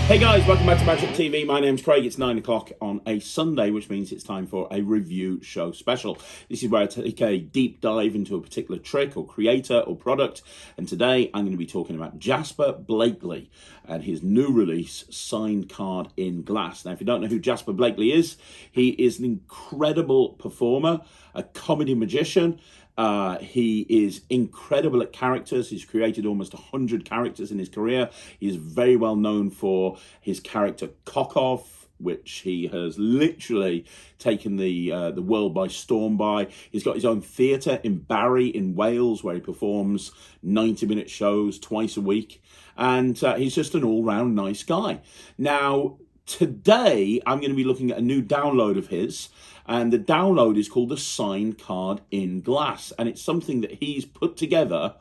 Hey guys, welcome back to Magic TV. My name's Craig. It's 9 o'clock on a Sunday, which means it's time for a review show special. This is where I take a deep dive into a particular trick or creator or product. And today I'm going to be talking about Jasper Blakeley and his new release, Signed Card in Glass. Now, if you don't know who Jasper Blakeley is, he is an incredible performer, a comedy magician. He is incredible at characters. He's created almost 100 characters in his career. He is very well known for his character Kokov, which he has literally taken the world by storm by. He's got his own theatre in Barry in Wales, where he performs 90-minute shows twice a week. And he's just an all-round nice guy. Now, today, I'm going to be looking at a new download of his, and the download is called the Signed Card in Glass, and it's something that he's put together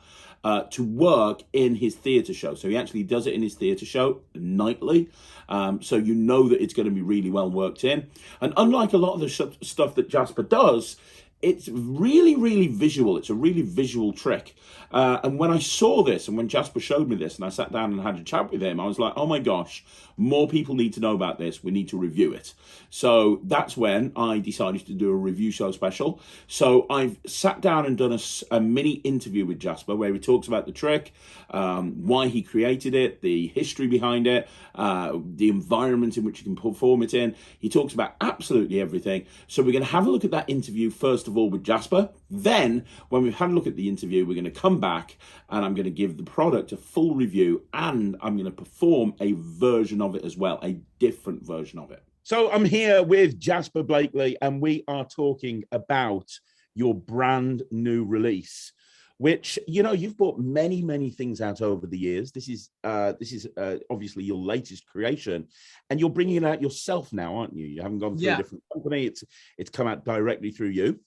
to work in his theatre show. So he actually does it in his theatre show nightly, so you know that it's going to be really well worked in. And unlike a lot of the stuff that Jasper does, it's really, really visual. It's a really visual trick. And when I saw this, and when Jasper showed me this, and I sat down and had a chat with him, I was like, oh my gosh, more people need to know about this. We need to review it. So that's when I decided to do a review show special. So I've sat down and done a mini interview with Jasper where he talks about the trick, why he created it, the history behind it, the environment in which you can perform it in. He talks about absolutely everything. So we're going to have a look at that interview first of all with Jasper. Then, when we've had a look at the interview, we're going to come back and I'm going to give the product a full review, and I'm going to perform a version of it as well, a different version of it. So I'm here with Jasper Blakeley, and we are talking about your brand new release, which, you know, you've brought many, many things out over the years. This is obviously your latest creation, and you're bringing it out yourself now, aren't you? You haven't gone through a different company. It's come out directly through you.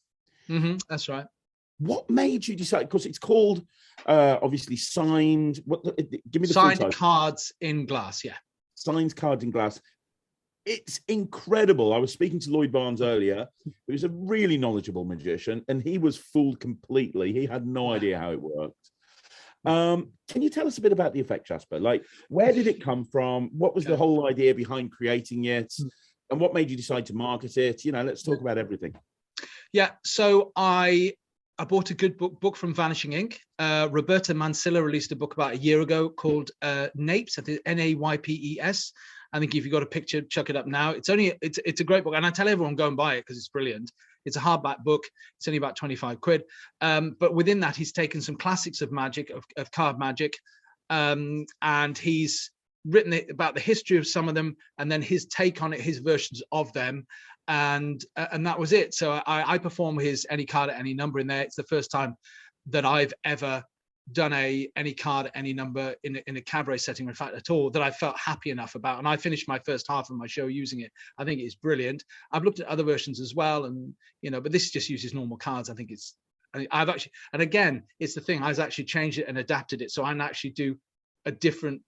That's right. What made you decide? Because it's called obviously Signed. Give me the Signed full title. Cards in Glass. Yeah. Signed Cards in Glass. It's incredible. I was speaking to Lloyd Barnes earlier, who's a really knowledgeable magician, and he was fooled completely. He had no idea how it worked. Can you tell us a bit about the effect, Jasper? Like, where did it come from? What was the whole idea behind creating it? And what made you decide to market it? You know, let's talk about everything. Yeah. So I bought a good book from Vanishing Ink. Roberta Mansilla released a book about a year ago called Napes, N-A-Y-P-E-S. I think if you got a picture, chuck it up now. It's a great book, and I tell everyone go and buy it because it's brilliant. It's a hardback book. It's only about 25 quid. But within that, he's taken some classics of magic, of card magic, and he's written it about the history of some of them, and then his take on it, his versions of them, and that was it. So I perform his any card at any number in there. It's the first time that I've ever done any card at any number in a cabaret setting, in fact, at all, that I felt happy enough about. And I finished my first half of my show using it. I think it's brilliant. I've looked at other versions as well, and but this just uses normal cards. I think I've actually, and again, it's the thing, I've actually changed it and adapted it, so I actually do a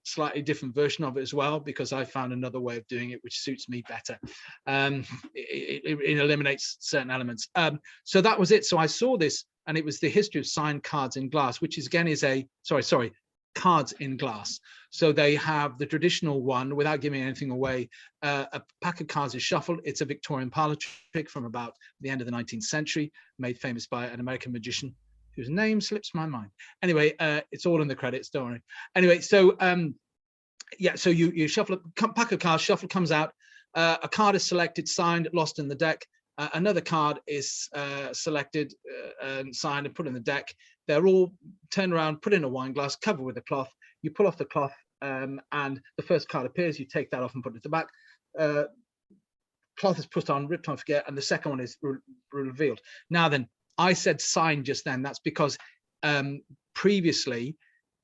slightly different version of it as well, because I found another way of doing it which suits me better. It eliminates certain elements. So that was it. So I saw this, and it was the history of Signed Cards in Glass, which is again cards in glass. So they have the traditional one, without giving anything away. A pack of cards is shuffled. It's a Victorian parlor trick from about the end of the 19th century, made famous by an American magician whose name slips my mind. Anyway, it's all in the credits, don't worry. Anyway, so so you shuffle a pack of cards, shuffle comes out, a card is selected, signed, lost in the deck. Another card is selected and signed and put in the deck. They're all turned around, put in a wine glass, covered with a cloth. You pull off the cloth, and the first card appears. You take that off and put it at the back. Cloth is put on, ripped on, forget, and the second one is revealed. Now then, I said signed just then. That's because previously,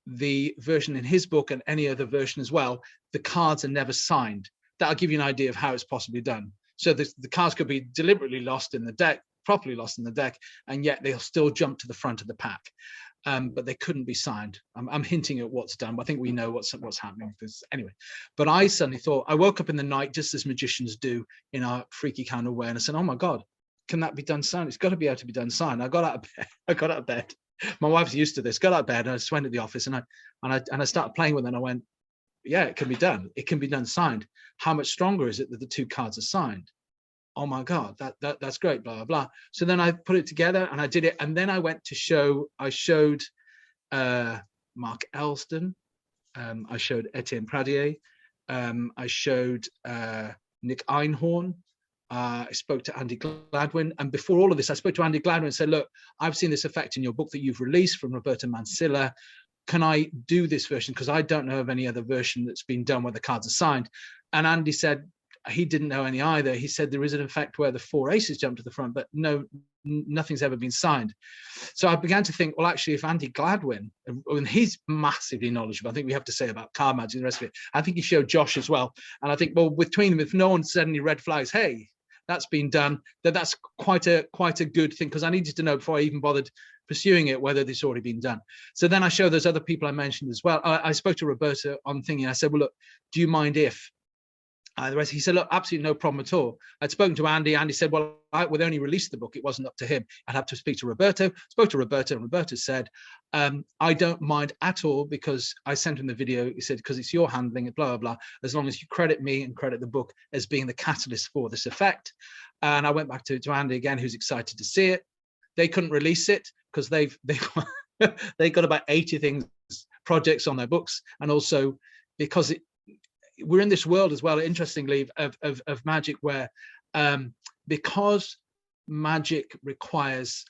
the version in his book and any other version as well, the cards are never signed. That'll give you an idea of how it's possibly done. So the cards could be deliberately lost in the deck, properly lost in the deck, and yet they'll still jump to the front of the pack. But they couldn't be signed. I'm hinting at what's done, but I think we know what's happening with this anyway. But I suddenly thought, I woke up in the night, just as magicians do in our freaky kind of way, and I said, oh my God, can that be done signed? It's got to be able to be done signed. I got out of bed. My wife's used to this. Got out of bed and I just went to the office and I started playing with it. And I went, yeah, it can be done. It can be done signed. How much stronger is it that the 2 cards are signed? Oh my God, that's great, blah, blah, blah. So then I put it together and I did it. And then I went to show, I showed Mark Elston. I showed Etienne Pradier. I showed Nick Einhorn. I spoke to Andy Gladwin. And before all of this, I spoke to Andy Gladwin and said, look, I've seen this effect in your book that you've released from Roberta Mansilla. Can I do this version? Because I don't know of any other version that's been done where the cards are signed. And Andy said he didn't know any either. He said there is an effect where the 4 aces jump to the front, but no, nothing's ever been signed. So I began to think, well, actually, if Andy Gladwin, and he's massively knowledgeable, I think we have to say about card magic and the rest of it. I think he showed Josh as well. And I think, well, between them, if no one said any red flags, hey, that's been done, that's quite a good thing, because I needed to know before I even bothered pursuing it whether this already been done. So then I showed those other people I mentioned as well. I spoke to Roberta on thinking. I said, well, look, do you mind if the rest? He said, look, absolutely no problem at all. I'd spoken to Andy. Andy said, well, I would only release the book. It wasn't up to him. I'd have to speak to Roberto. Spoke to Roberto, and Roberto said, I don't mind at all, because I sent him the video. He said, because it's your handling it, blah, blah, blah, as long as you credit me and credit the book as being the catalyst for this effect. And I went back to Andy again, who's excited to see it. They couldn't release it because they've got about 80 projects on their books, and also because we're in this world as well, interestingly, of magic where because magic requires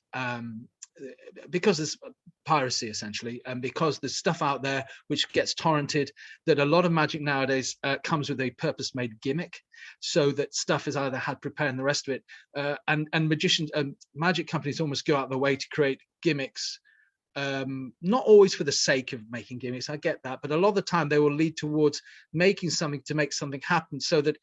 because there's piracy essentially, and because there's stuff out there which gets torrented, that a lot of magic nowadays comes with a purpose-made gimmick, so that stuff is either had prepared and the rest of it, and magicians, magic companies almost go out of the way to create gimmicks, not always for the sake of making gimmicks, I get that, but a lot of the time they will lead towards making something to make something happen, so that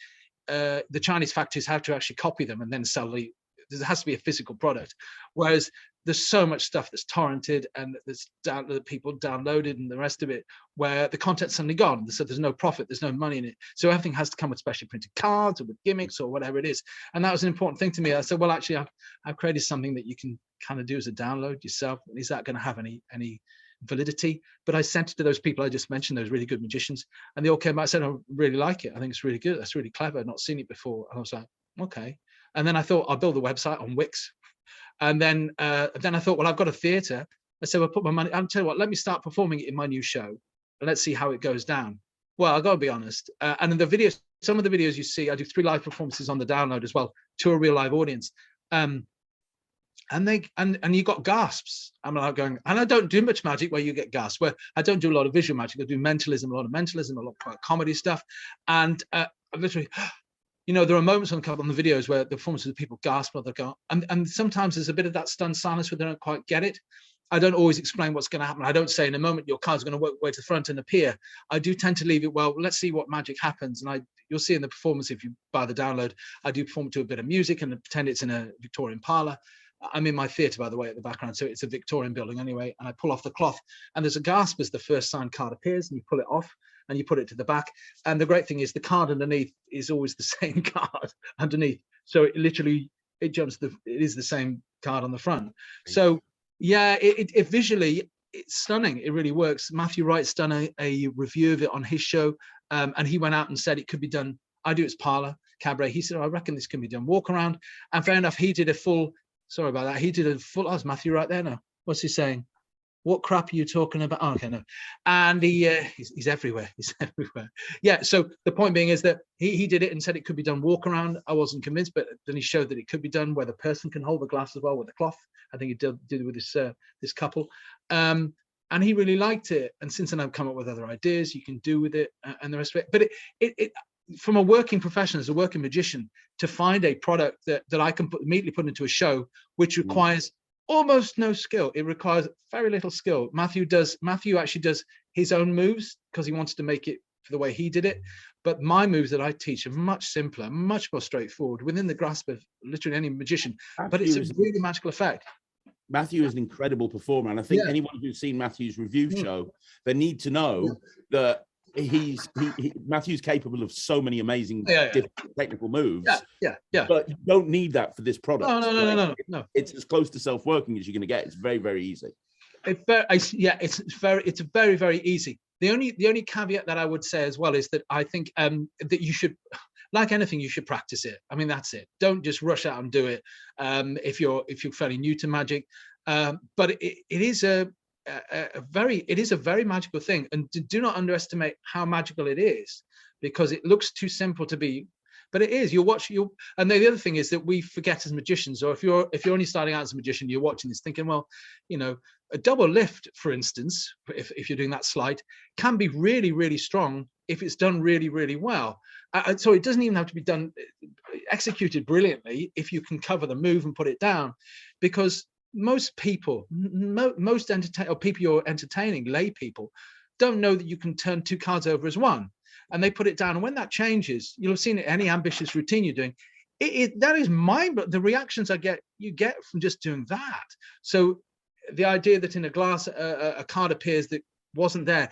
the Chinese factories have to actually copy them and then sell there has to be a physical product, whereas there's so much stuff that's torrented and that's that people downloaded and the rest of it, where the content's suddenly gone, so there's no profit, there's no money in it, so everything has to come with specially printed cards or with gimmicks or whatever it is. And that was an important thing to me. I said, well, actually, I've created something that you can kind of do as a download yourself. Is that going to have any validity? But I sent it to those people I just mentioned, those really good magicians, and they all came back and said, I really like it, I think it's really good, that's really clever, I've not seen it before. And I was like, okay. And then I thought, I'll build a website on Wix. And then I thought, well, I've got a theatre. I said, well, put my money, I'll tell you what, let me start performing it in my new show, and let's see how it goes down. Well, I got to be honest. And in the videos, some of the videos you see, I do 3 live performances on the download as well to a real live audience. And you got gasps. I'm like going, and I don't do much magic where you get gasps, where I don't do a lot of visual magic. I do mentalism, a lot of comedy stuff. And literally, there are moments on the videos where the performances of people gasp or they go, and sometimes there's a bit of that stunned silence where they don't quite get it. I don't always explain what's going to happen. I don't say in a moment your card's going to work way to the front and appear. I do tend to leave it, well, let's see what magic happens. And you'll see in the performance, if you buy the download, I do perform to a bit of music and pretend it's in a Victorian parlour. I'm in my theatre, by the way, at the background, so it's a Victorian building anyway, and I pull off the cloth, and there's a gasp as the first signed card appears, and you pull it off, and you put it to the back. And the great thing is the card underneath is always the same card underneath. So it is the same card on the front. So yeah, it visually, it's stunning. It really works. Matthew Wright's done a review of it on his show. And he went out and said it could be done. I do its parlor, cabaret. He said, I reckon this can be done walk around. And fair enough, he did a full, sorry about that. He did a full, oh, is Matthew right there now? What's he saying? What crap are you talking about? Oh, okay, no. And he's everywhere. He's everywhere. Yeah. So the point being is that he did it and said it could be done walk around. I wasn't convinced, but then he showed that it could be done where the person can hold the glass as well with the cloth. I think he did it with this couple. And he really liked it. And since then I've come up with other ideas you can do with it and the rest of it. But it from a working professional, as a working magician, to find a product that I can immediately put into a show, which requires almost no skill. It requires very little skill. Matthew actually does his own moves because he wanted to make it for the way he did it. But my moves that I teach are much simpler, much more straightforward, within the grasp of literally any magician. But it's a really magical effect. Matthew is an incredible performer, and I think anyone who's seen Matthew's review show, they need to know that Matthew's capable of so many amazing different technical moves. But you don't need that for this product. No. It's as close to self-working as you're going to get. It's very, very easy. It's very, very, very easy. The only caveat that I would say as well is that I think that you should, like anything, you should practice it. I mean, that's it. Don't just rush out and do it if you're fairly new to Magic. But it is a very magical thing, and do not underestimate how magical it is, because it looks too simple to be. But it is. And the other thing is that we forget as magicians, or if you're only starting out as a magician, you're watching this thinking, well, a double lift, for instance, if you're doing that slide, can be really, really strong if it's done really, really well. So it doesn't even have to be done, executed brilliantly, if you can cover the move and put it down, because most people, people you're entertaining, lay people, don't know that you can turn 2 cards over as 1. And they put it down. And when that changes, you'll have seen it, any ambitious routine you're doing, that is the reactions you get from just doing that. So the idea that in a glass, a card appears that wasn't there,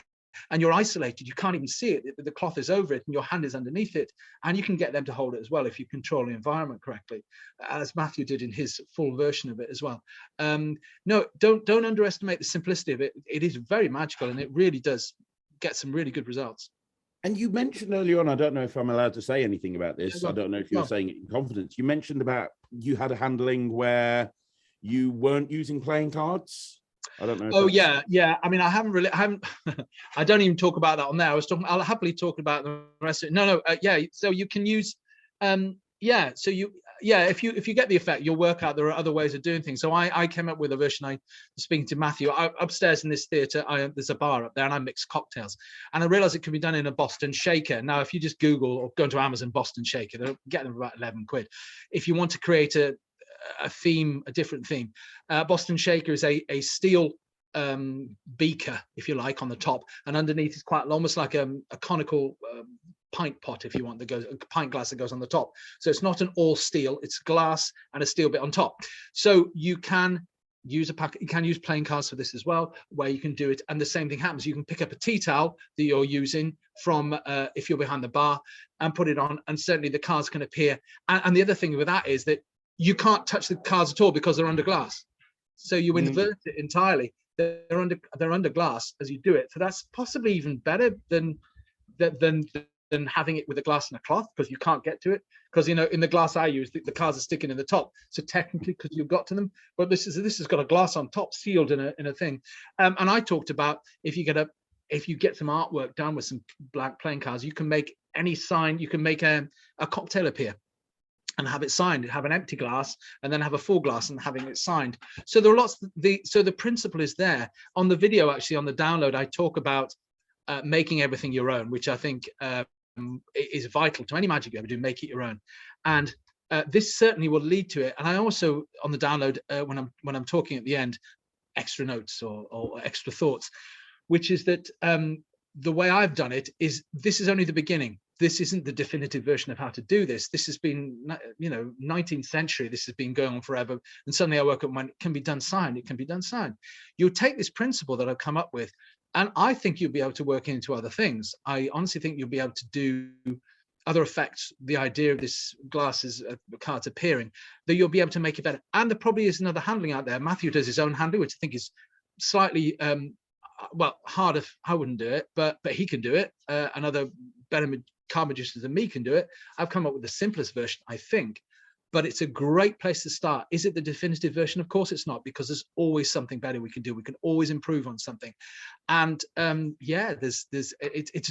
and you're isolated, you can't even see it, the cloth is over it and your hand is underneath it, and you can get them to hold it as well if you control the environment correctly, as Matthew did in his full version of it as well. No, don't underestimate the simplicity of it. It is very magical, and it really does get some really good results. And you mentioned earlier on, I don't know if I'm allowed to say anything about this. Yeah, I don't know if you're saying it in confidence. You mentioned about you had a handling where you weren't using playing cards. I don't know. Oh yeah. I mean, I haven't. I don't even talk about that on there. I'll happily talk about the rest of it. No. Yeah. So you can use. So if you get the effect, you'll work out there are other ways of doing things. So I came up with a version. I was speaking to Matthew upstairs in this theatre. There's a bar up there, and I mix cocktails. And I realised it can be done in a Boston shaker. Now, if you just Google or go into Amazon Boston shaker, they'll get them for about 11 quid. If you want to create a theme, a different theme, Boston shaker is a steel beaker, if you like, on the top, and underneath is quite almost like a conical pint pot, if you want, that goes a pint glass that goes on the top. So it's not an all steel, it's glass and a steel bit on top. So you can use playing cards for this as well, where you can do it, and the same thing happens. You can pick up a tea towel that you're using from if you're behind the bar and put it on, and certainly the cards can appear. And the other thing with that is that you can't touch the cards at all because they're under glass. So you invert it entirely. They're under glass as you do it. So that's possibly even better than having it with a glass and a cloth, because you can't get to it. Because in the glass I use, the cards are sticking in the top. So technically, because you've got to them, but this has got a glass on top, sealed in a thing. And I talked about if you get some artwork done with some blank playing cards, you can make any sign. You can make a cocktail appear and have it signed, have an empty glass, and then have a full glass and having it signed. So there are lots. So the principle is there. On the video, actually, on the download, I talk about making everything your own, which I think is vital to any magic you ever do. Make it your own, and this certainly will lead to it. And I also, on the download, when I'm talking at the end, extra notes or extra thoughts, which is that the way I've done it is this is only the beginning. This isn't the definitive version of how to do this. This has been, 19th century. This has been going on forever. And suddenly I work at when it can be done signed. It can be done signed. You'll take this principle that I've come up with, and I think you'll be able to work into other things. I honestly think you'll be able to do other effects. The idea of this glasses cards appearing, that you'll be able to make it better. And there probably is another handling out there. Matthew does his own handling, which I think is slightly harder. I wouldn't do it, but he can do it. Another better card magicians than me can do it. I've come up with the simplest version, I think, but it's a great place to start. Is it the definitive version? Of course it's not, because there's always something better we can do. We can always improve on something. And it's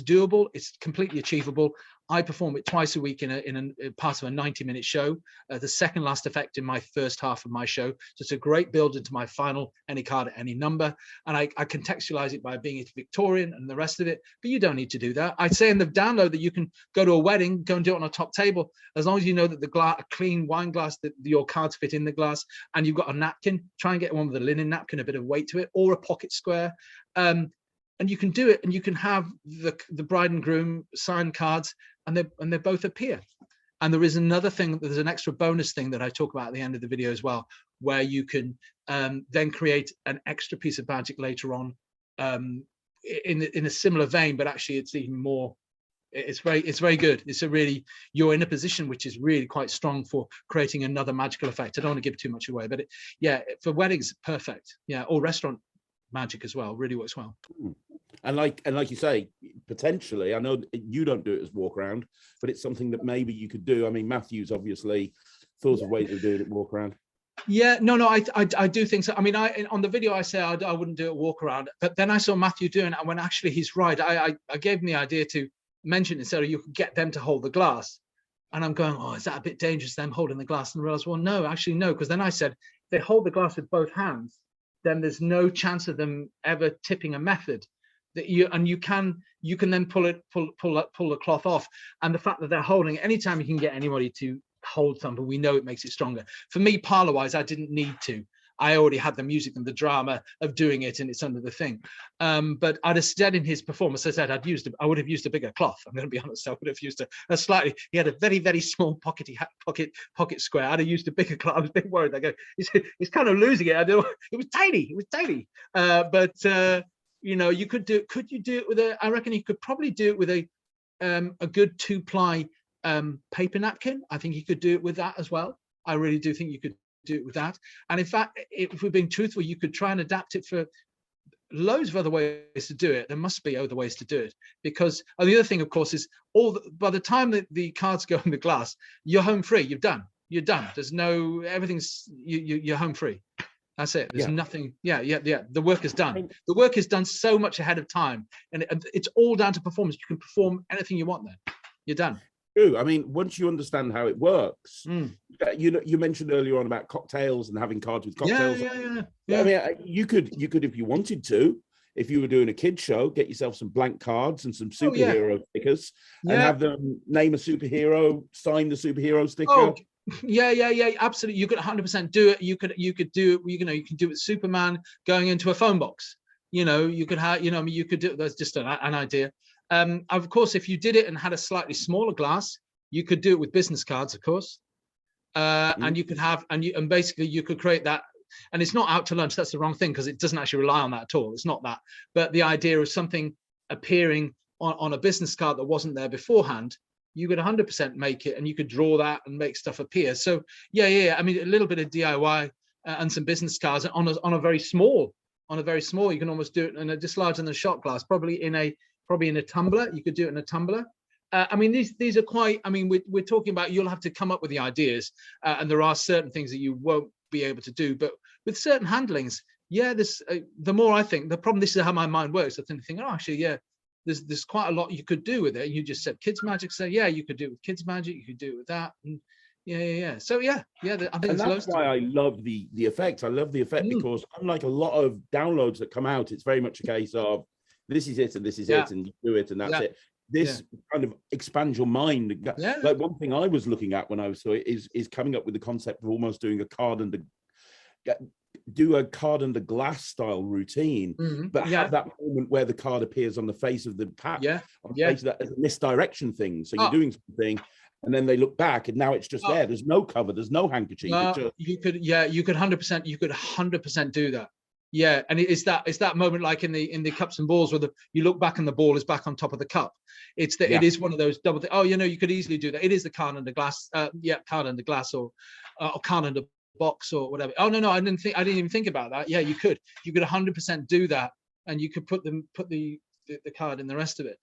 doable. It's completely achievable. I perform it twice a week in a part of a 90-minute show, the second last effect in my first half of my show. So it's a great build into my final any card at any number. And I contextualize it by being it Victorian and the rest of it, but you don't need to do that. I'd say in the download that you can go to a wedding, go and do it on a top table, as long as you know that a clean wine glass, that your cards fit in the glass, and you've got a napkin, try and get one with a linen napkin, a bit of weight to it, or a pocket square. And you can do it, and you can have the bride and groom sign cards, and they both appear. And there is another thing, there's an extra bonus thing that I talk about at the end of the video as well, where you can then create an extra piece of magic later on in a similar vein, but actually it's even more. It's very good. You're in a position which is really quite strong for creating another magical effect. I don't want to give too much away, but for weddings, perfect. Yeah, or restaurant magic as well, really works well. And like you say, potentially, I know you don't do it as walk around, but it's something that maybe you could do. I mean, Matthew's obviously thought of ways of doing it walk around. Yeah, no, I do think so. I mean, on the video I say I wouldn't do a walk around, but then I saw Matthew doing it, and when actually he's right. I gave him the idea to mention it, so you could get them to hold the glass, and I'm going, oh, is that a bit dangerous, them holding the glass? And I realized, well, no, actually no, because then I said if they hold the glass with both hands, then there's no chance of them ever tipping a method. That you can then pull the cloth off, and the fact that they're holding it, anytime you can get anybody to hold something, we know it makes it stronger. For me, parlor wise, I didn't need to. I already had the music and the drama of doing it, and it's under the thing. But I'd have said in his performance, I said I would have used a bigger cloth. I'm going to be honest. I would have used a slightly. He had a very, very small pocket square. I'd have used a bigger cloth. I was a bit worried. I go, he's kind of losing it. I don't. It was tiny. It was tiny. You know, you could do. Could you do it with a? I reckon you could probably do it with a good 2-ply paper napkin. I think you could do it with that as well. I really do think you could do it with that. And in fact, if we're being truthful, you could try and adapt it for loads of other ways to do it. There must be other ways to do it, because the other thing, of course, is by the time that the cards go in the glass, you're home free. You're done. There's no everything's you're home free. That's it. There's nothing. Yeah. The work is done. The work is done so much ahead of time, and it's all down to performance. You can perform anything you want there. You're done. True. I mean, once you understand how it works, you mentioned earlier on about cocktails and having cards with cocktails. Yeah. I mean, you could, if you wanted to, if you were doing a kid show, get yourself some blank cards and some superhero stickers, and have them name a superhero, sign the superhero sticker. Oh, yeah, absolutely. You could 100% do it. You could do it. You can do it with Superman going into a phone box. You could have. You could do. That's just an idea. Of course, if you did it and had a slightly smaller glass, you could do it with business cards, of course. And you could have, and basically you could create that. And it's not out to lunch. That's the wrong thing, because it doesn't actually rely on that at all. It's not that. But the idea of something appearing on a business card that wasn't there beforehand, you could 100% make it, and you could draw that and make stuff appear. So yeah. I mean, a little bit of DIY and some business cards on a very small. You can almost do it in just larger than a shot glass, probably in a tumbler. You could do it in a tumbler. I mean, these are quite. I mean, we're talking about you'll have to come up with the ideas, and there are certain things that you won't be able to do. But with certain handlings, the more I think, the problem. This is how my mind works. I think, oh, actually, yeah. There's quite a lot you could do with it. You just said kids magic, so yeah, you could do it with kids magic. You could do it with that, and So I think and that's why I love the effect. I love the effect because unlike a lot of downloads that come out, it's very much a case of this is it and this is it, and you do it and that's it. This kind of expands your mind. Like one thing I was looking at when I saw it is coming up with the concept of almost doing a card and a glass style routine, but have that moment where the card appears on the face of the pack, on the face of that as a misdirection thing. So you're doing something, and then they look back, and now it's just there. There's no cover. There's no handkerchief. You could 100%. You could 100% do that. Yeah, and it's that moment like in the cups and balls where you look back and the ball is back on top of the cup. It is one of those double things. Oh, you could easily do that. It is the card under glass. Card under glass or card under box or whatever. Oh no, I didn't even think about that. Yeah, you could 100% do that, and you could put the card in the rest of it.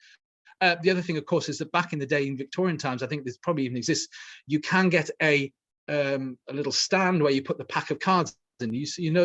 The other thing, of course, is that back in the day in Victorian times, I think this probably even exists. You can get a little stand where you put the pack of cards in.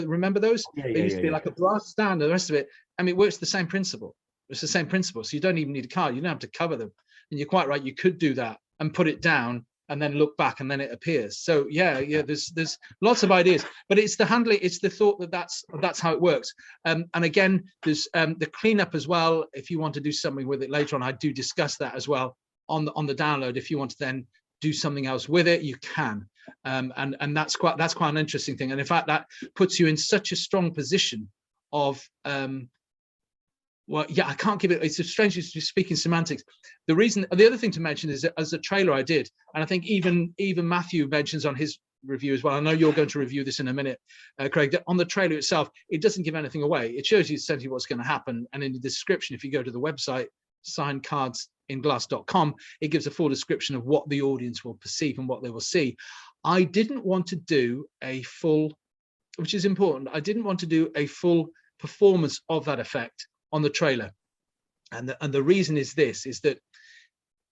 Remember those? They used to be like a brass stand, and the rest of it. I mean, it works the same principle. It's the same principle. So you don't even need a card. You don't have to cover them. And you're quite right. You could do that and put it down, and then look back, and then it appears. So there's lots of ideas, but it's the handling, it's the thought that's how it works. And again, there's the cleanup as well. If you want to do something with it later on, I do discuss that as well on the download. If you want to then do something else with it, you can. And that's quite an interesting thing. And in fact, that puts you in such a strong position of I can't give it. It's a strange speaking semantics. The other thing to mention is that as a trailer I did, and I think even Matthew mentions on his review as well. I know you're going to review this in a minute, Craig. That on the trailer itself, it doesn't give anything away. It shows you essentially what's going to happen. And in the description, if you go to the website signcardsinglass.com, it gives a full description of what the audience will perceive and what they will see. I didn't want to do a full, which is important. I didn't want to do a full performance of that effect on the trailer. And the reason is this, is that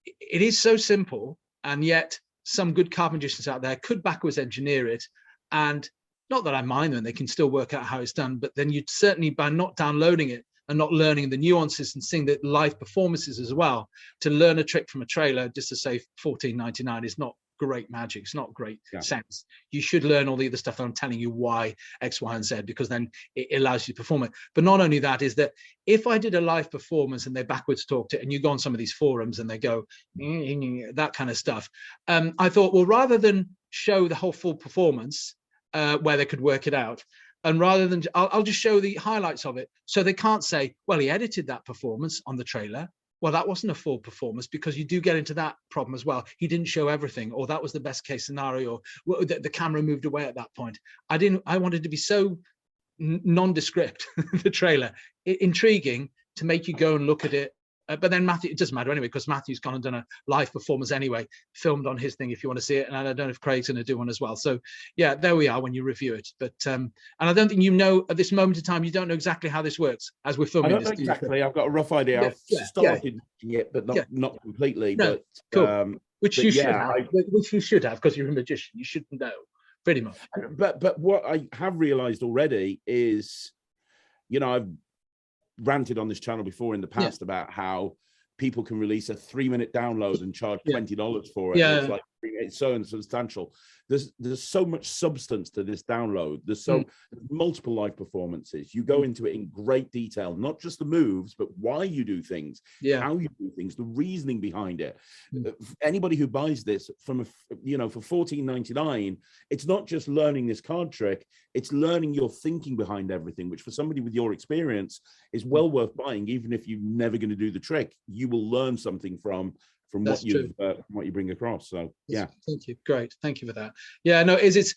it is so simple, and yet some good card magicians out there could backwards engineer it. And not that I mind them, they can still work out how it's done, but then you'd certainly, by not downloading it and not learning the nuances and seeing the live performances as well, to learn a trick from a trailer just to say $14.99 is not great magic. It's not great sense. You should learn all the other stuff that I'm telling you why X, Y, and Z, because then it allows you to perform it. But not only that, is that if I did a live performance and they backwards talked it, and you go on some of these forums and they go that kind of stuff, I thought, well, rather than show the whole full performance where they could work it out, and rather than I'll just show the highlights of it, so they can't say, well, he edited that performance on the trailer. Well, that wasn't a full performance, because you do get into that problem as well. He didn't show everything, or that was the best case scenario, or the camera moved away at that point. I wanted to be so nondescript, the trailer, intriguing, to make you go and look at it. But then Matthew, it doesn't matter anyway, because Matthew's gone and done a live performance anyway, filmed on his thing if you want to see it. And I don't know if Craig's going to do one as well. So yeah, there we are when you review it. But and I don't think you know at this moment in time, you don't know exactly how this works as we're filming. I don't know exactly. I've got a rough idea. I've started it, but not completely. No, but cool. Which you should have. Which you should have, because you're a magician. You should know pretty much. But what I have realized already is, I've ranted on this channel before in the past about how people can release a 3-minute download and charge $20 for it. It's like, it's so insubstantial. There's so much substance to this download. There's multiple live performances. You go into it in great detail, not just the moves, but why you do things, how you do things, the reasoning behind it. Anybody who buys this for $14.99, it's not just learning this card trick, it's learning your thinking behind everything, which for somebody with your experience is well worth buying. Even if you're never going to do the trick, you will learn something from what you bring across. So thank you. Great, thank you for that. Yeah, no, it's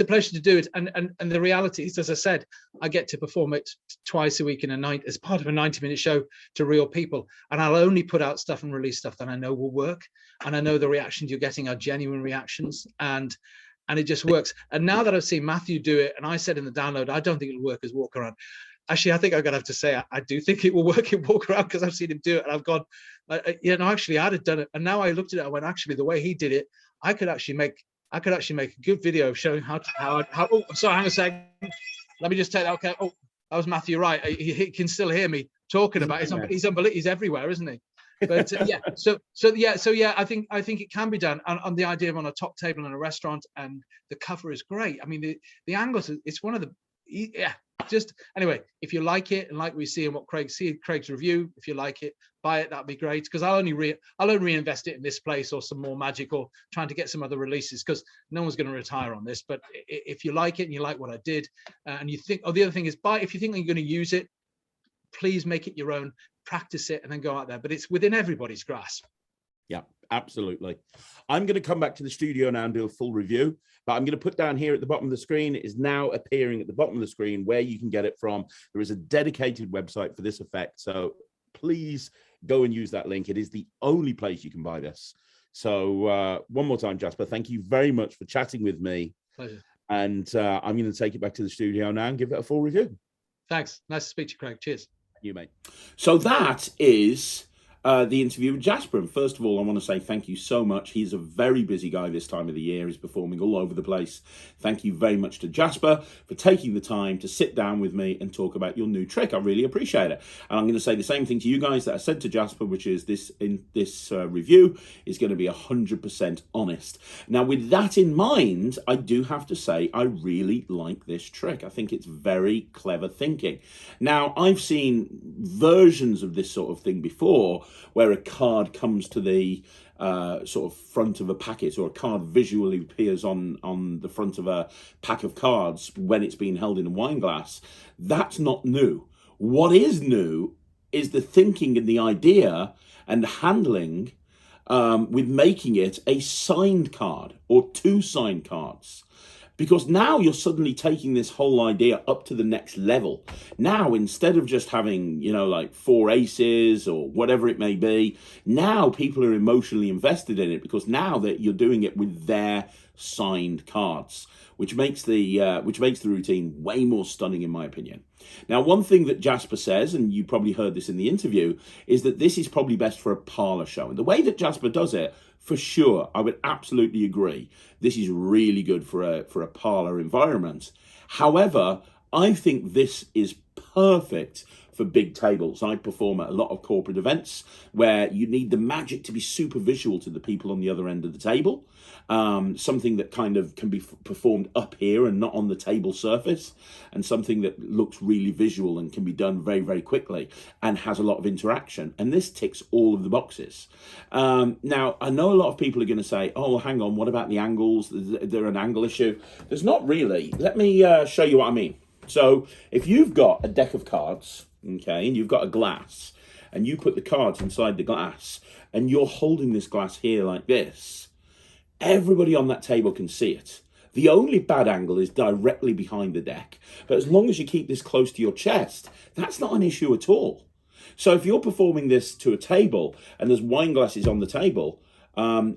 a pleasure to do it, and the reality is, as I said, I get to perform it twice a week in a night as part of a 90-minute show to real people, and I'll only put out stuff and release stuff that I know will work, and I know the reactions you're getting are genuine reactions, and it just works. And now that I've seen Matthew do it, and I said in the download, I don't think it'll work as walk around. Actually, I think I'm going to have to say I do think it will work in walk around, because I've seen him do it, and I've gone, actually, I'd have done it. And now I looked at it, I went, actually, the way he did it, I could actually make a good video showing how. Oh, sorry, hang on a second. Let me just take that. Okay. Oh, that was Matthew, right? He can still hear me talking about it. He's unbelievable. He's everywhere, isn't he? But I think it can be done on the idea of on a top table in a restaurant, and the cover is great. I mean, the angles, it's one of the just anyway, if you like it, and like we see in what Craig's review, if you like it, buy it. That'd be great, because I'll only reinvest it in this place or some more magic, or trying to get some other releases, because no one's going to retire on this. But if you like it and you like what I did, and you think, the other thing is, if you think you're going to use it, please make it your own, practice it, and then go out there. But it's within everybody's grasp. Yeah, absolutely. I'm going to come back to the studio now and do a full review, but I'm going to put down here at the bottom of the screen, it is now appearing at the bottom of the screen where you can get it from. There is a dedicated website for this effect, so please go and use that link. It is the only place you can buy this. So one more time, Jasper, thank you very much for chatting with me. Pleasure. And I'm going to take it back to the studio now and give it a full review. Thanks. Nice to speak to you, Craig. Cheers. You, mate. So that is the interview with Jasper. And first of all, I want to say thank you so much. He's a very busy guy this time of the year. He's performing all over the place. Thank you very much to Jasper for taking the time to sit down with me and talk about your new trick. I really appreciate it. And I'm going to say the same thing to you guys that I said to Jasper, which is this review is going to be 100% honest. Now, with that in mind, I do have to say I really like this trick. I think it's very clever thinking. Now, I've seen versions of this sort of thing before, where a card comes to the sort of front of a packet, or a card visually appears on the front of a pack of cards when it's being held in a wine glass. That's not new. What is new is the thinking and the idea and the handling with making it a signed card or two signed cards. Because now you're suddenly taking this whole idea up to the next level. Now, instead of just having, like 4 aces or whatever it may be, now people are emotionally invested in it, because now that you're doing it with their signed cards, which makes the routine way more stunning, in my opinion. Now, one thing that Jasper says, and you probably heard this in the interview, is that this is probably best for a parlor show. And the way that Jasper does it, for sure, I would absolutely agree. This is really good for a parlor environment. However, I think this is perfect for big tables. I perform at a lot of corporate events where you need the magic to be super visual to the people on the other end of the table. Something that kind of can be performed up here and not on the table surface, and something that looks really visual and can be done very, very quickly and has a lot of interaction. And this ticks all of the boxes. Now, I know a lot of people are going to say, oh, well, hang on, what about the angles? Is there an angle issue? There's not really. Let me show you what I mean. So if you've got a deck of cards, okay, and you've got a glass, and you put the cards inside the glass, and you're holding this glass here like this, everybody on that table can see it. The only bad angle is directly behind the deck. But as long as you keep this close to your chest, that's not an issue at all. So if you're performing this to a table and there's wine glasses on the table, I'd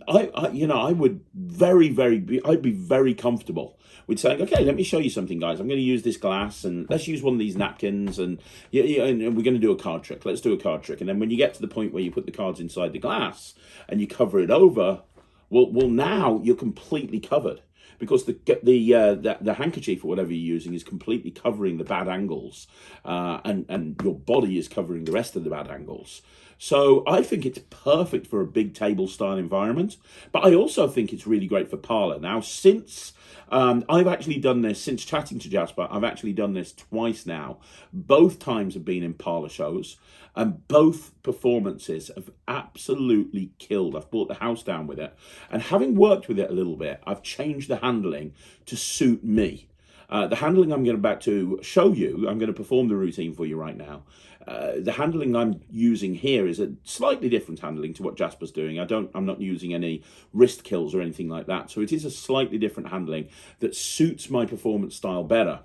be very comfortable with saying, okay, let me show you something, guys. I'm going to use this glass, and let's use one of these napkins, and and we're going to do a card trick. Let's do a card trick. And then when you get to the point where you put the cards inside the glass and you cover it over, well, now you're completely covered, because the handkerchief or whatever you're using is completely covering the bad angles, and your body is covering the rest of the bad angles. So I think it's perfect for a big table style environment, but I also think it's really great for parlor. Now, since I've actually done this, since chatting to Jasper, I've actually done this twice now. Both times have been in parlor shows, and both performances have absolutely killed. I've brought the house down with it, and having worked with it a little bit, I've changed the handling to suit me. The handling I'm about to show you, I'm going to perform the routine for you right now. The handling I'm using here is a slightly different handling to what Jasper's doing. I'm not using any wrist kills or anything like that. So it is a slightly different handling that suits my performance style better.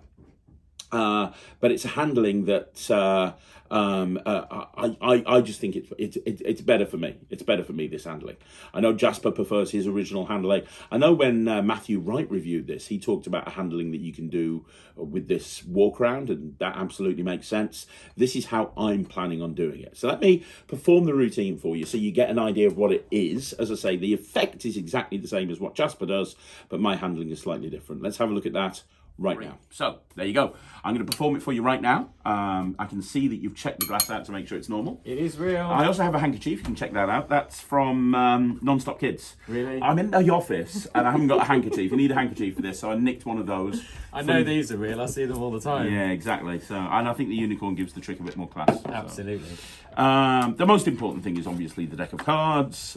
But it's a handling that I just think it's better for me. It's better for me, this handling. I know Jasper prefers his original handling. I know when Matthew Wright reviewed this, he talked about a handling that you can do with this walk around, and that absolutely makes sense. This is how I'm planning on doing it. So let me perform the routine for you so you get an idea of what it is. As I say, the effect is exactly the same as what Jasper does, but my handling is slightly different. Let's have a look at that right now. So there you go. I'm going to perform it for you right now. I can see that you've checked the glass out to make sure it's normal. It is real. I also have a handkerchief. You can check that out. That's from Non-Stop Kids. Really? I'm in the office and I haven't got a handkerchief. You need a handkerchief for this, so I nicked one of those. I know these are real. I see them all the time. Yeah, exactly. So, and I think the unicorn gives the trick a bit more class. Absolutely. So. The most important thing is obviously the deck of cards,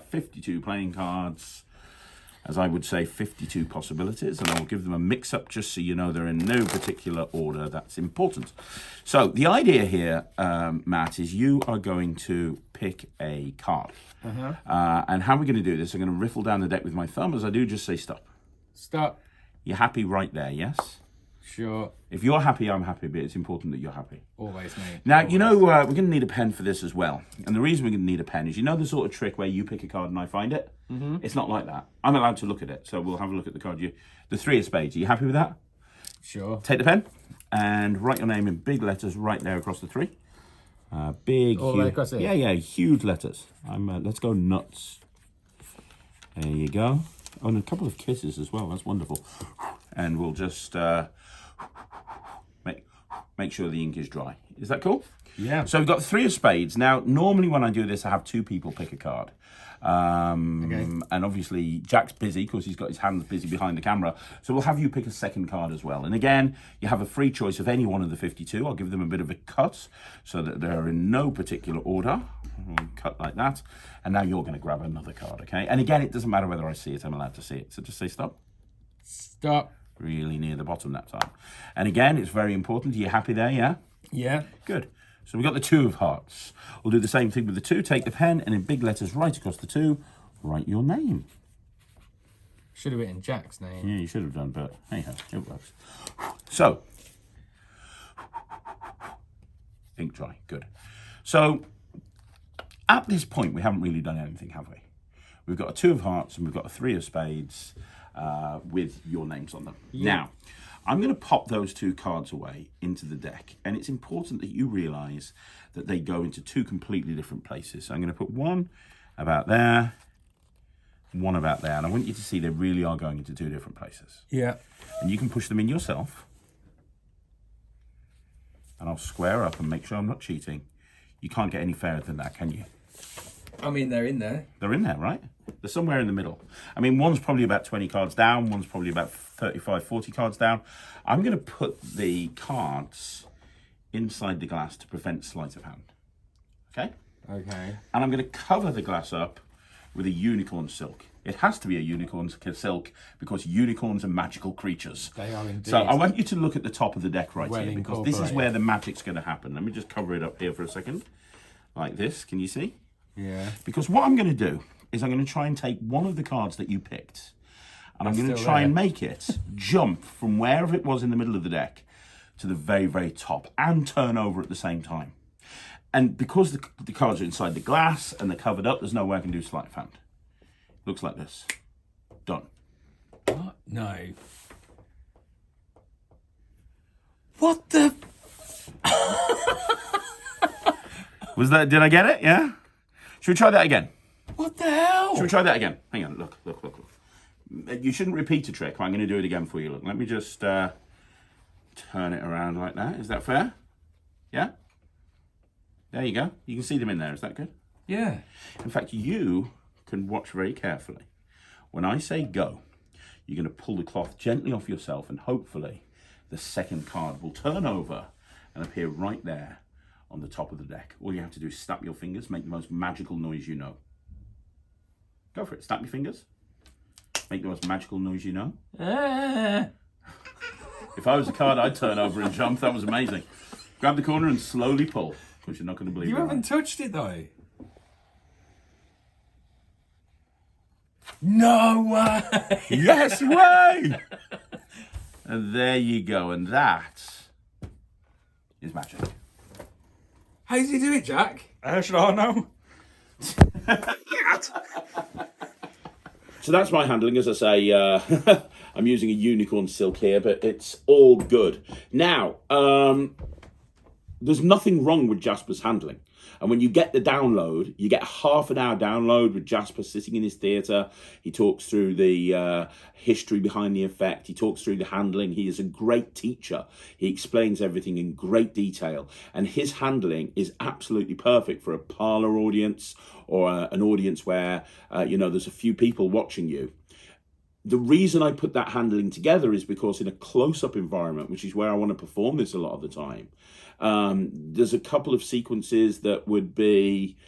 52 playing cards. As I would say, 52 possibilities, and I'll give them a mix-up just so you know they're in no particular order. That's important. So the idea here, Matt, is you are going to pick a card. And how we're going to do this, I'm going to riffle down the deck with my thumb. As I do, just say stop. Stop. You're happy right there, yes? Sure. If you're happy, I'm happy, but it's important that you're happy. Always, mate. Now, Always. you know, we're going to need a pen for this as well. And the reason we're going to need a pen is, you know the sort of trick where you pick a card and I find it? It's not like that. I'm allowed to look at it, so we'll have a look at the card. The 3 of spades. Are you happy with that? Sure. Take the pen and write your name in big letters right there across the 3. Big, all the way across it? Yeah, huge letters. Let's go nuts. There you go. Oh, and a couple of kisses as well. That's wonderful. And we'll just make sure the ink is dry. Is that cool? Yeah. So we've got 3 of spades. Now, normally when I do this, I have 2 people pick a card. And obviously Jack's busy because he's got his hands busy behind the camera. So we'll have you pick a second card as well. And again, you have a free choice of any one of the 52. I'll give them a bit of a cut so that they're in no particular order. Cut like that. And now you're going to grab another card, okay? And again, it doesn't matter whether I see it. I'm allowed to see it. So just say stop. Stop. Really near the bottom that time. And again, it's very important. Are you happy there, yeah? Yeah. Good. So we've got the 2 of hearts. We'll do the same thing with the 2. Take the pen and in big letters right across the 2, write your name. Should have written Jack's name. Yeah, you should have done, but hey ho, it works. So, ink dry, good. So, at this point, we haven't really done anything, have we? We've got a 2 of hearts and we've got a 3 of spades with your names on them. Yeah. Now, I'm going to pop those 2 cards away into the deck, and it's important that you realise that they go into 2 completely different places. So I'm going to put one about there, one about there, and I want you to see they really are going into 2 different places. Yeah. And you can push them in yourself. And I'll square up and make sure I'm not cheating. You can't get any fairer than that, can you? I mean, they're in there. They're in there, right? They're somewhere in the middle. I mean, one's probably about 20 cards down. One's probably about 35, 40 cards down. I'm going to put the cards inside the glass to prevent sleight of hand. Okay? Okay. And I'm going to cover the glass up with a unicorn silk. It has to be a unicorn silk because unicorns are magical creatures. They are indeed. So I want you to look at the top of the deck right Well here, because this is incorporated. where the magic's going to happen. Let me just cover it up here for a second. Like this. Can you see? Yeah. Because what I'm going to do is I'm going to try and take one of the cards that you picked, and I'm going to still try and there. make it jump from wherever it was in the middle of the deck to the very, very top and turn over at the same time. And because the cards are inside the glass and they're covered up, there's no way I can do sleight of hand. Looks like this. Done. What? No. What the? Was that? Did I get it? Yeah? Should we try that again? What the hell? Should we try that again? Hang on, look. You shouldn't repeat a trick. I'm going to do it again for you. Look, let me just turn it around like that. Is that fair? Yeah? There you go. You can see them in there. Is that good? Yeah. In fact, you can watch very carefully. When I say go, you're going to pull the cloth gently off yourself, and hopefully the second card will turn over and appear right there on the top of the deck. All you have to do is snap your fingers, make the most magical noise you know. Go for it. Snap your fingers. Make the most magical noise you know. If I was a card, I'd turn over and jump. That was amazing. Grab the corner and slowly pull, because you're not going to believe You it. haven't touched it though. No way. Yes way! And there you go. And that is magic. How did you do it, Jack? How should I know? So that's my handling. As I say, I'm using a unicorn silk here, but it's all good. Now, there's nothing wrong with Jasper's handling. And when you get the download, you get a half an hour download with Jasper sitting in his theatre. He talks through the history behind the effect. He talks through the handling. He is a great teacher. He explains everything in great detail. And his handling is absolutely perfect for a parlour audience or an audience where, there's a few people watching you. The reason I put that handling together is because in a close-up environment, which is where I want to perform this a lot of the time, there's a couple of sequences that would be,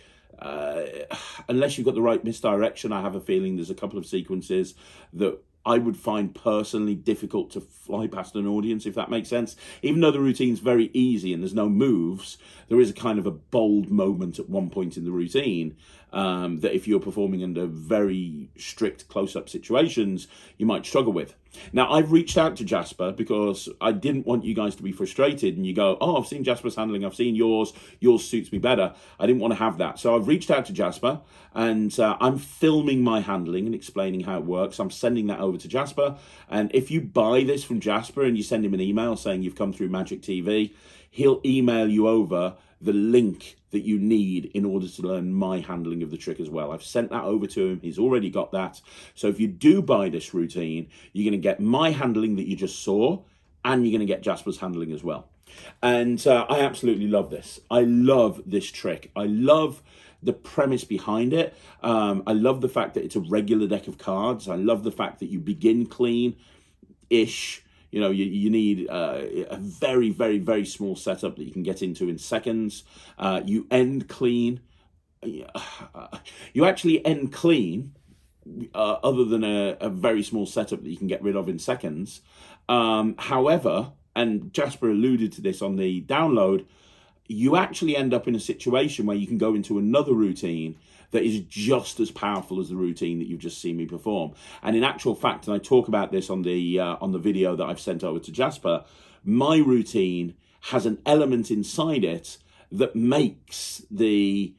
unless you've got the right misdirection, I have a feeling there's a couple of sequences that I would find personally difficult to fly past an audience, if that makes sense. Even though the routine's very easy and there's no moves, there is a kind of a bold moment at one point in the routine that if you're performing under very strict close-up situations, you might struggle with. Now, I've reached out to Jasper because I didn't want you guys to be frustrated and you go, oh, I've seen Jasper's handling, I've seen yours suits me better. I didn't want to have that. So I've reached out to Jasper and I'm filming my handling and explaining how it works. I'm sending that over to Jasper. And if you buy this from Jasper and you send him an email saying you've come through Magic TV, he'll email you over the link that you need in order to learn my handling of the trick as well. I've sent that over to him. He's already got that. So if you do buy this routine, you're going to get my handling that you just saw, and you're going to get Jasper's handling as well. And I absolutely love this. I love this trick. I love the premise behind it. I love the fact that it's a regular deck of cards. I love the fact that you begin clean-ish. You know, you need a very, very, very small setup that you can get into in seconds. You end clean. You actually end clean, other than a very small setup that you can get rid of in seconds. However, and Jasper alluded to this on the download, you actually end up in a situation where you can go into another routine that is just as powerful as the routine that you've just seen me perform. And in actual fact, and I talk about this on the video that I've sent over to Jasper, my routine has an element inside it that makes the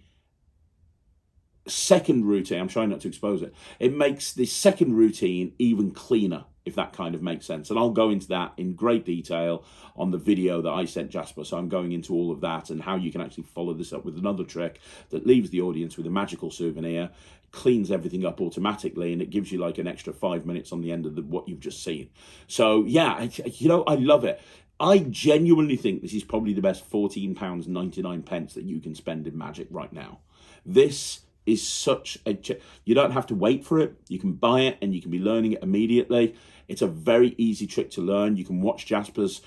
second routine, I'm trying not to expose it, it makes the second routine even cleaner, if that kind of makes sense. And I'll go into that in great detail on the video that I sent Jasper. So I'm going into all of that and how you can actually follow this up with another trick that leaves the audience with a magical souvenir, cleans everything up automatically, and it gives you like an extra 5 minutes on the end of what you've just seen. So yeah, I love it. I genuinely think this is probably the best £14.99 that you can spend in Magic right now. This is such a... You don't have to wait for it. You can buy it and you can be learning it immediately. It's a very easy trick to learn. You can watch Jasper's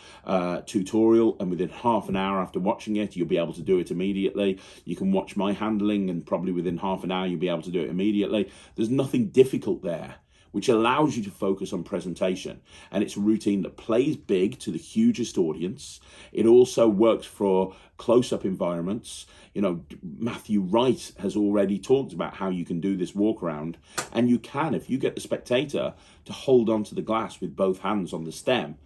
tutorial, and within half an hour after watching it, you'll be able to do it immediately. You can watch my handling, and probably within half an hour, you'll be able to do it immediately. There's nothing difficult there, which allows you to focus on presentation. And it's a routine that plays big to the hugest audience. It also works for close-up environments. You know, Matthew Wright has already talked about how you can do this walk around, and you can, if you get the spectator to hold onto the glass with both hands on the stem,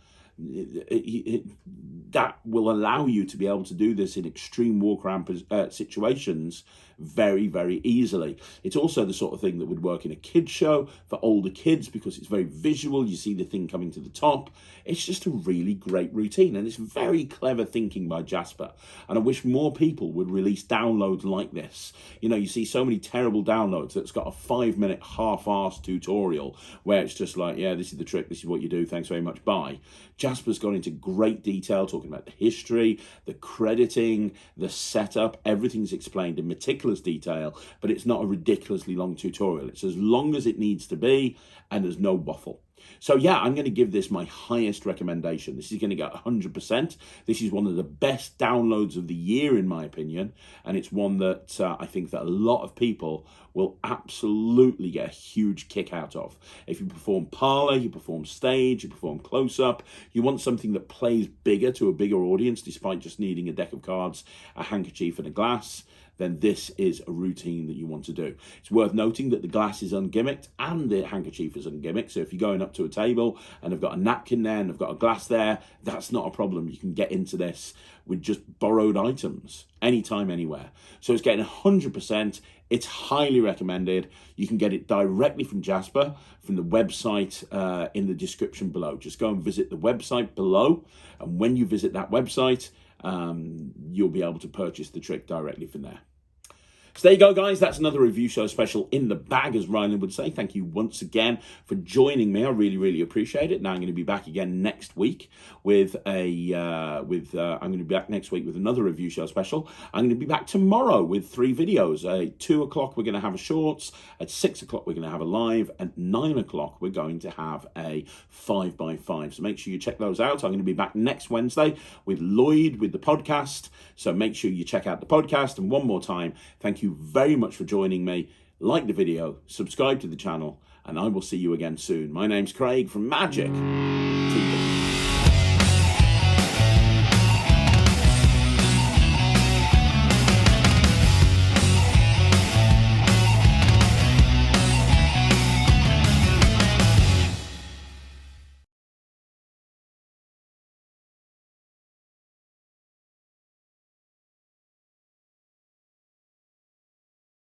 that will allow you to be able to do this in extreme walk around situations very, very easily. It's also the sort of thing that would work in a kid's show for older kids because it's very visual. You see the thing coming to the top. It's just a really great routine, and it's very clever thinking by Jasper. And I wish more people would release downloads like this. You know, you see so many terrible downloads that's got a 5-minute half-arsed tutorial where it's just like, yeah, this is the trick, this is what you do, thanks very much, bye. Jasper's gone into great detail talking about the history, the crediting, the setup. Everything's explained in meticulous detail, but it's not a ridiculously long tutorial. It's as long as it needs to be, and there's no waffle. So yeah, I'm going to give this my highest recommendation. This is going to get 100%. This is one of the best downloads of the year, in my opinion, and it's one that I think that a lot of people will absolutely get a huge kick out of. If you perform parlor, you perform stage, you perform close-up, you want something that plays bigger to a bigger audience despite just needing a deck of cards, a handkerchief and a glass, then this is a routine that you want to do. It's worth noting that the glass is ungimmicked and the handkerchief is ungimmicked. So if you're going up to a table and they've got a napkin there and they've got a glass there, that's not a problem. You can get into this with just borrowed items anytime, anywhere. So it's getting 100%. It's highly recommended. You can get it directly from Jasper, from the website in the description below. Just go and visit the website below. And when you visit that website, you'll be able to purchase the trick directly from there. So there you go, guys. That's another review show special in the bag, as Ryland would say. Thank you once again for joining me. I really, really appreciate it. Now I'm going to be back again next week with I'm going to be back next week with another review show special. I'm going to be back tomorrow with 3 videos. At 2 o'clock, we're going to have a shorts. At 6 o'clock, we're going to have a live. At 9 o'clock, we're going to have a 5x5. So make sure you check those out. I'm going to be back next Wednesday with Lloyd with the podcast. So make sure you check out the podcast. And one more time, thank you very much for joining me. Like the video, subscribe to the channel, and I will see you again soon. My name's Craig from Magic TV.